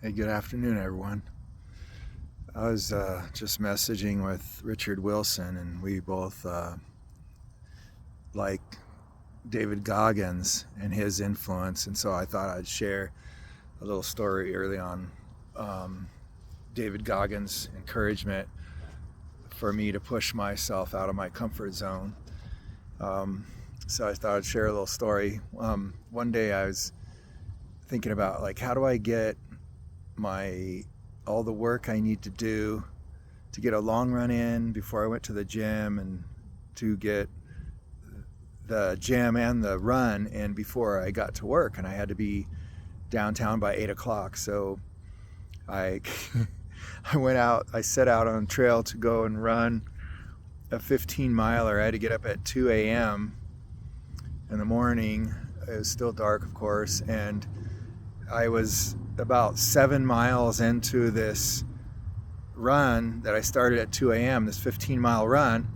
Hey, good afternoon, everyone. I was just messaging with Richard Wilson, and we both like David Goggins and his influence, and so I thought I'd share a little story early on David Goggins' encouragement for me to push myself out of my comfort zone. Um, so I thought I'd share a little story. One day I was thinking about like how do I get my all the work I need to get a long run in before I went to the gym, and to get the gym and the run in before I got to work. And I had to be downtown by 8 o'clock. So I I set out on a trail to go and run a 15 miler. I had to get up at 2 a.m. in the morning. It was still dark, of course. And I was about 7 miles into this run that I started at 2 a.m., this 15-mile run,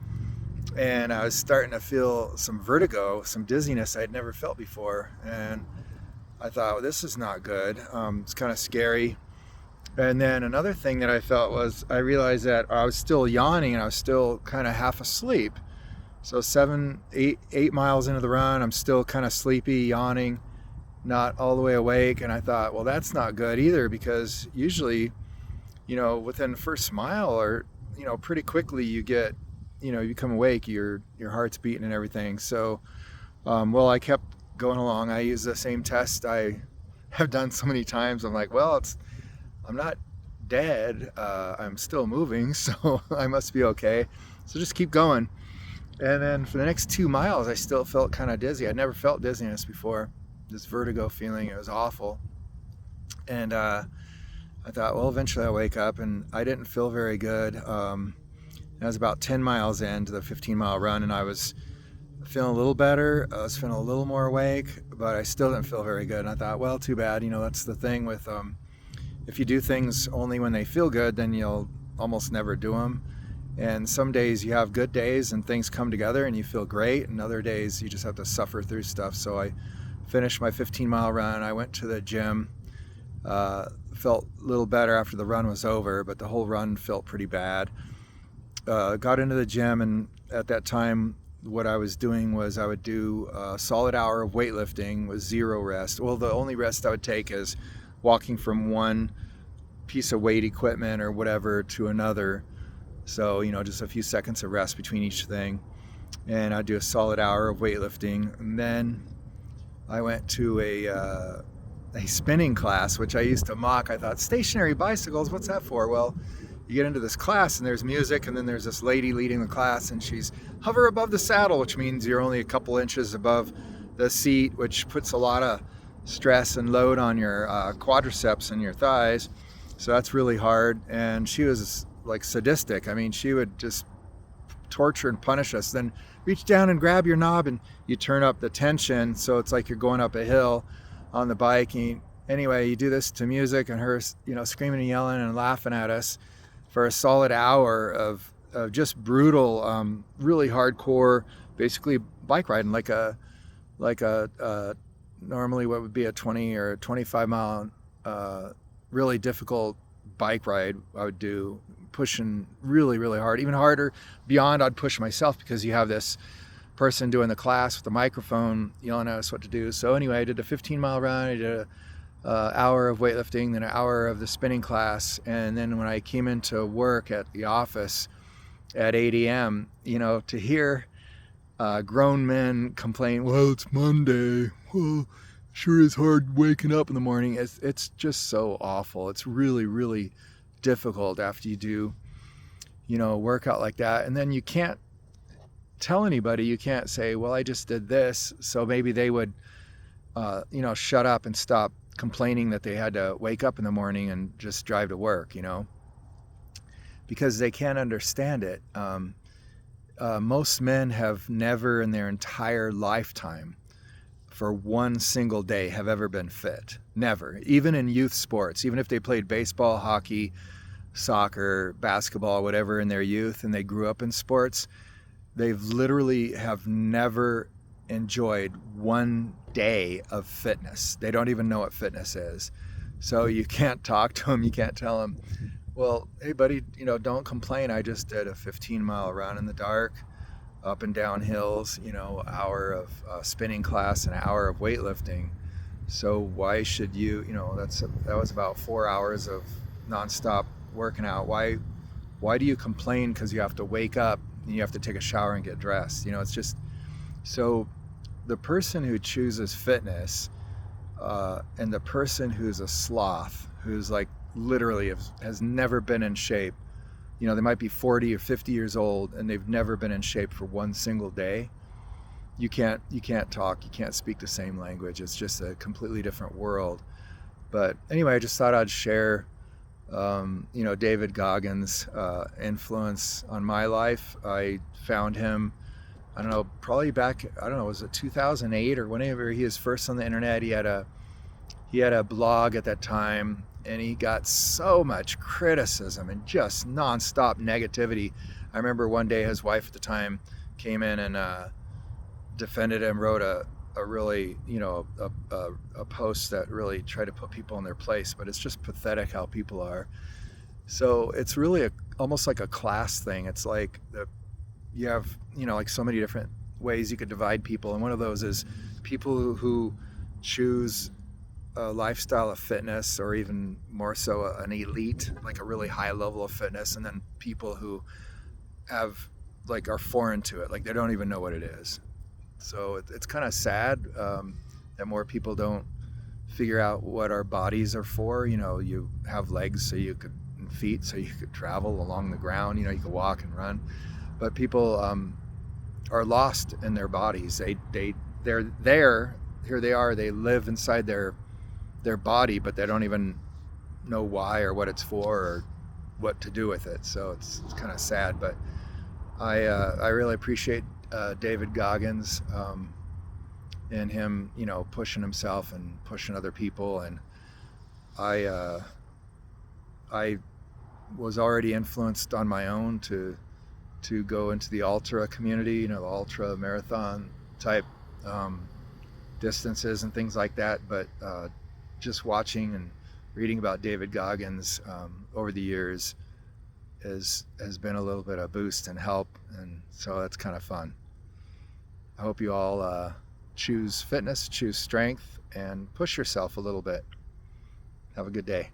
and I was starting to feel some vertigo, some dizziness I'd never felt before. And I thought, well, this is not good. It's kind of scary. And then another thing that I felt was I realized that I was still yawning and I was still kind of half asleep. So 8 miles into the run, I'm still kind of sleepy, yawning, not all the way awake. And I thought, well, that's not good either, because usually, within the first mile, or, pretty quickly you get, you become awake, your heart's beating and everything. So, well, I kept going along. I used the same test I have done so many times. I'm like, well, I'm not dead. I'm still moving, so I must be okay. So just keep going. And then for the next 2 miles, I still felt kind of dizzy. I'd never felt dizziness before. This vertigo feeling, it was awful. And I thought, well, eventually I'll wake up, and I didn't feel very good. I was about 10 miles into the 15-mile run, and I was feeling a little better. I was feeling a little more awake, but I still didn't feel very good. And I thought, well, too bad. That's the thing with if you do things only when they feel good, then you'll almost never do them. And some days you have good days and things come together and you feel great, and other days you just have to suffer through stuff. So I finished my 15-mile run. I went to the gym. Felt a little better after the run was over, but the whole run felt pretty bad. Got into the gym, and at that time what I was doing was I would do a solid hour of weightlifting with zero rest. Well, the only rest I would take is walking from one piece of weight equipment or whatever to another. So, just a few seconds of rest between each thing. And I'd do a solid hour of weightlifting. And then I went to a spinning class, which I used to mock. I thought, stationary bicycles, what's that for? Well, you get into this class and there's music, and then there's this lady leading the class, and she's hover above the saddle, which means you're only a couple inches above the seat, which puts a lot of stress and load on your quadriceps and your thighs. So that's really hard. And she was like sadistic. I mean, she would just torture and punish us. Then reach down and grab your knob, and you turn up the tension, so it's like you're going up a hill on the bike. And anyway, you do this to music, and her, screaming and yelling and laughing at us for a solid hour of just brutal, really hardcore, basically bike riding, like a normally what would be a 20 or 25 mile really difficult bike ride I would do, pushing really, really hard, even harder beyond I'd push myself, because you have this person doing the class with the microphone yelling at us what to do. So anyway, I did a 15-mile run. I did a hour of weightlifting, then an hour of the spinning class. And then when I came into work at the office at 8 a.m., to hear grown men complain, well, it's Monday. Well, sure is hard waking up in the morning. It's just so awful. It's really, really difficult after you do, a workout like that. And then you can't tell anybody. You can't say, well, I just did this, so maybe they would, shut up and stop complaining that they had to wake up in the morning and just drive to work, because they can't understand it. Most men have never in their entire lifetime, for one single day, have ever been fit. Never. Even in youth sports, even if they played baseball, hockey, soccer, basketball, whatever in their youth, and they grew up in sports, they've literally have never enjoyed one day of fitness. They don't even know what fitness is. So you can't talk to him. You can't tell him, well, hey buddy, don't complain. I just did a 15-mile run in the dark, up and down hills, hour of spinning class, an hour of weightlifting. So why should you, that was about 4 hours of nonstop working out. Why do you complain because you have to wake up and you have to take a shower and get dressed? It's just, so the person who chooses fitness and the person who's a sloth, who's like literally has never been in shape, they might be 40 or 50 years old and they've never been in shape for one single day. You can't talk, you can't speak the same language. It's just a completely different world. But anyway, I just thought I'd share David Goggins' influence on my life. I found him, I don't know, probably back, I don't know, was it 2008 or whenever he was first on the internet. He had a blog at that time, and he got so much criticism and just nonstop negativity. I remember one day his wife at the time came in and defended him, wrote a really, a post that really tried to put people in their place. But it's just pathetic how people are. So it's really almost like a class thing. It's like you have, like so many different ways you could divide people. And one of those is people who choose a lifestyle of fitness, or even more so an elite, like a really high level of fitness. And then people who are foreign to it, like they don't even know what it is. So it's kind of sad that more people don't figure out what our bodies are for. You have legs and feet so you could travel along the ground. You could walk and run, but people are lost in their bodies. They're there. Here they are. They live inside their body, but they don't even know why or what it's for or what to do with it. So it's kind of sad. But I really appreciate David Goggins and him, pushing himself and pushing other people. And I was already influenced on my own to go into the ultra community, the ultra marathon type distances and things like that. But just watching and reading about David Goggins over the years has been a little bit of boost and help, and so that's kind of fun. I hope you all choose fitness, choose strength, and push yourself a little bit. Have a good day.